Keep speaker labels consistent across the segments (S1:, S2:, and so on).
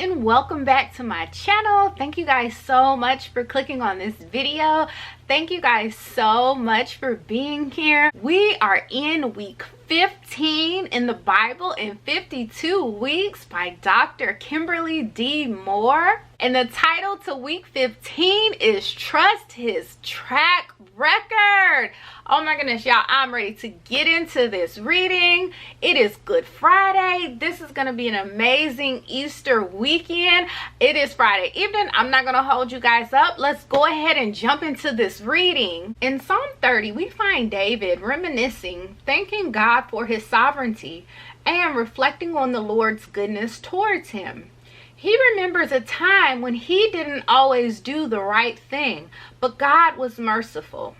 S1: and welcome back to my channel. Thank you guys so much for clicking on this video. Thank you guys so much for being here. We are in week 15 in the Bible in 52 weeks by Dr. Kimberly D. Moore. And the title to week 15 is Trust His Track Record. Oh my goodness, y'all, I'm ready to get into this reading. It is Good Friday. This is going to be an amazing Easter weekend. It is Friday evening. I'm not going to hold you guys up. Let's go ahead and jump into this reading. In Psalm 30, we find David reminiscing, thanking God for his sovereignty, and reflecting on the Lord's goodness towards him. He remembers a time when he didn't always do the right thing, but God was merciful.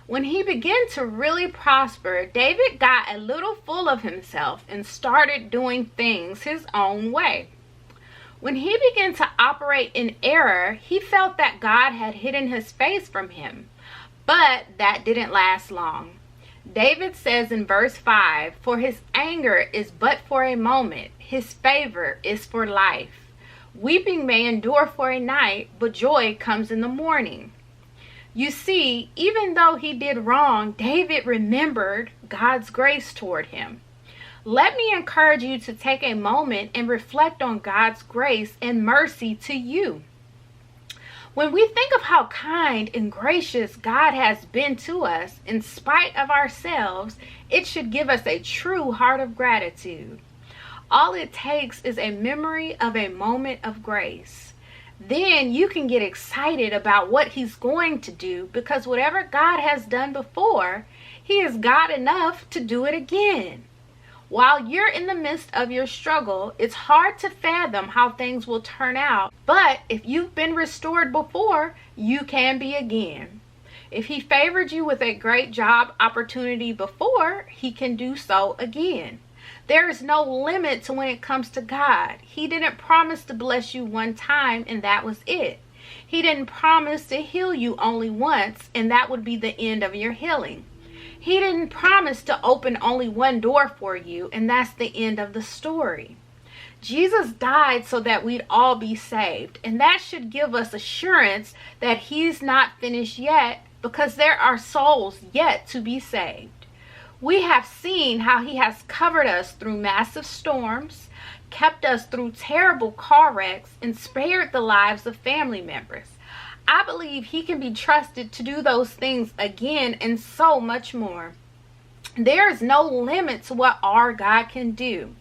S1: When he began to really prosper, David got a little full of himself and started doing things his own way. When he began to operate in error, he felt that God had hidden his face from him, but that didn't last long. David says in verse 5, "For his anger is but for a moment, his favor is for life. Weeping may endure for a night, but joy comes in the morning." You see, even though he did wrong, David remembered God's grace toward him. Let me encourage you to take a moment and reflect on God's grace and mercy to you. When we think of how kind and gracious God has been to us in spite of ourselves, it should give us a true heart of gratitude. All it takes is a memory of a moment of grace. Then you can get excited about what he's going to do, because whatever God has done before, he is God enough to do it again. While you're in the midst of your struggle, it's hard to fathom how things will turn out. But if you've been restored before, you can be again. If he favored you with a great job opportunity before, he can do so again. There is no limit to when it comes to God. He didn't promise to bless you one time and that was it. He didn't promise to heal you only once and that would be the end of your healing. He didn't promise to open only one door for you and that's the end of the story. Jesus died so that we'd all be saved, and that should give us assurance that he's not finished yet, because there are souls yet to be saved. We have seen how he has covered us through massive storms, kept us through terrible car wrecks, and spared the lives of family members. I believe he can be trusted to do those things again and so much more. There is no limit to what our God can do.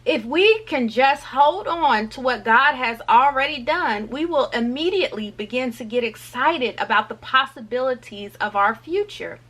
S1: If we can just hold on to what God has already done, we will immediately begin to get excited about the possibilities of our future.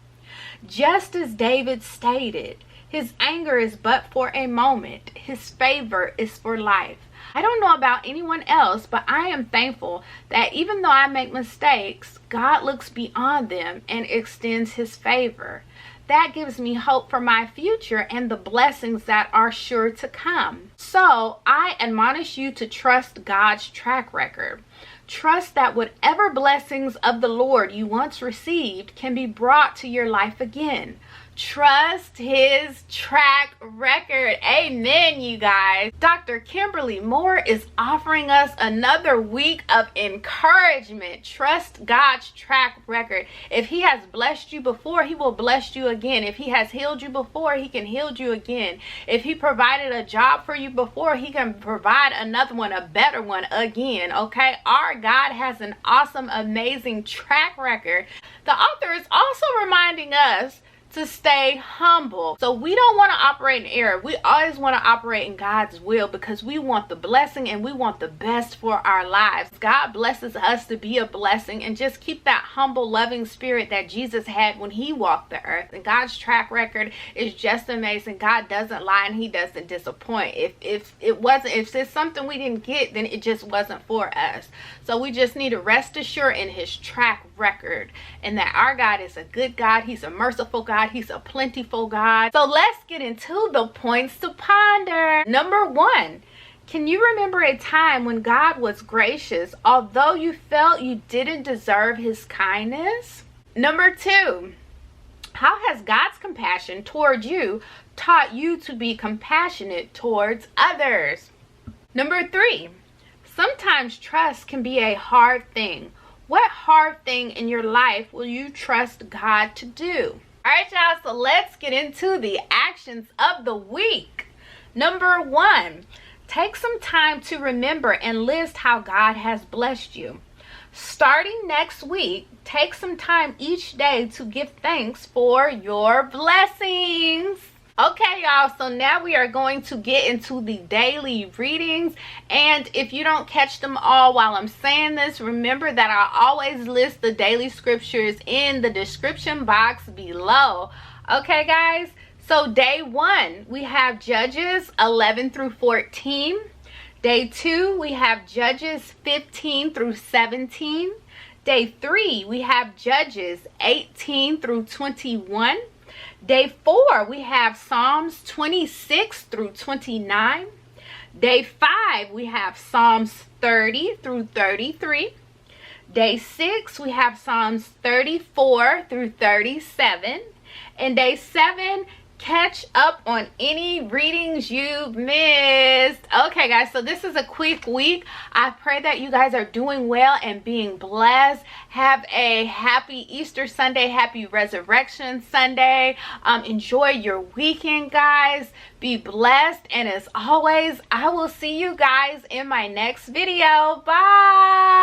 S1: Just as David stated, his anger is but for a moment. His favor is for life. I don't know about anyone else, but I am thankful that even though I make mistakes, God looks beyond them and extends his favor. That gives me hope for my future and the blessings that are sure to come. So I admonish you to trust God's track record. Trust that whatever blessings of the Lord you once received can be brought to your life again. Trust his track record. Amen, you guys. Dr. Kimberly Moore is offering us another week of encouragement. Trust God's track record. If he has blessed you before, he will bless you again. If he has healed you before, he can heal you again. If he provided a job for you before, he can provide another one, a better one again. Okay, our God has an awesome, amazing track record. The author is also reminding us to stay humble. So we don't want to operate in error. We always want to operate in God's will, because we want the blessing and we want the best for our lives. God blesses us to be a blessing, and just keep that humble, loving spirit that Jesus had when he walked the earth. And God's track record is just amazing. God doesn't lie and he doesn't disappoint. If it's something we didn't get, then it just wasn't for us. So we just need to rest assured in his track record, and that our God is a good God. He's a merciful God. He's a plentiful God. So let's get into the points to ponder. Number 1, can you remember a time when God was gracious, although you felt you didn't deserve his kindness? Number 2, how has God's compassion toward you taught you to be compassionate towards others? Number 3, Sometimes trust can be a hard thing. What hard thing in your life will you trust God to do? All right, y'all, so let's get into the actions of the week. Number 1, take some time to remember and list how God has blessed you. Starting next week, take some time each day to give thanks for your blessings. Okay, y'all, so now we are going to get into the daily readings. And if you don't catch them all while I'm saying this, remember that I always list the daily scriptures in the description box below. Okay, guys? So day 1, we have Judges 11 through 14. Day 2, we have Judges 15 through 17. Day 3, we have Judges 18 through 21. Day 4, we have Psalms 26 through 29. Day 5, we have Psalms 30 through 33. Day 6, we have Psalms 34 through 37. And day 7, catch up on any readings you've missed. Okay, guys, so this is a quick week. I pray that you guys are doing well and being blessed. Have a happy Easter Sunday, happy Resurrection Sunday. Enjoy your weekend, guys. Be blessed, and as always, I will see you guys in my next video. Bye.